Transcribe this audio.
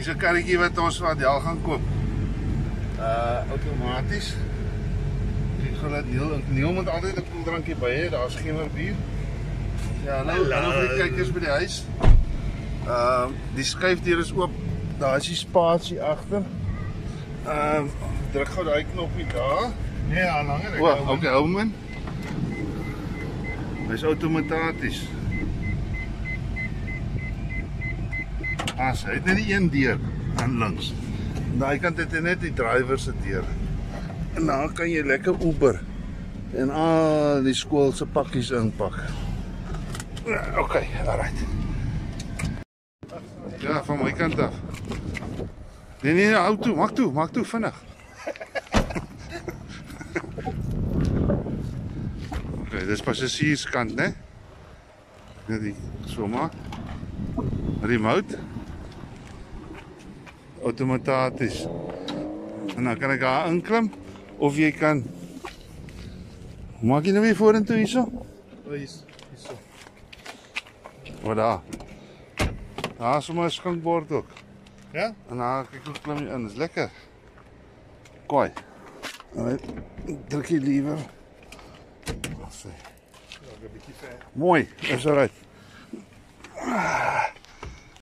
Dis 'n karretjie wat ons van Adel gaan koop. Outomaties. Ek gaan laat Neil moet altyd 'n koeldrankie by hê, daar's geen meer bier. Ja, hallo vir die kykers by die huis. Die skuifdeur is oop. Daar is die spasie agter. Druk gou daai knoppie daar. Nee, al langer. Okay, hou hom in. Hy's outomaties. Hy het net die een deur aan links. Aan daai kant het hy net die driver se deur. En dan kan jy lekker Uber en al die skool se pakkies inpak. Okay, alright. Ja, van my kant af. Nee, hou toe, maak toe vinnig. Okay, dis passasierskant, né? Net die so maak. Remote. Outomaties. En dan kan ek daar inklim of jy kan maak jy nou weer vorentoe hierso? Hierso. Wat daar? Daar is sommer 'n skinkbord ook. Ja? En dan kyk hoe klim jy in, is lekker. Koi. Druk jy liewer. Ja, 'n bietjie ver. Mooi, is alright.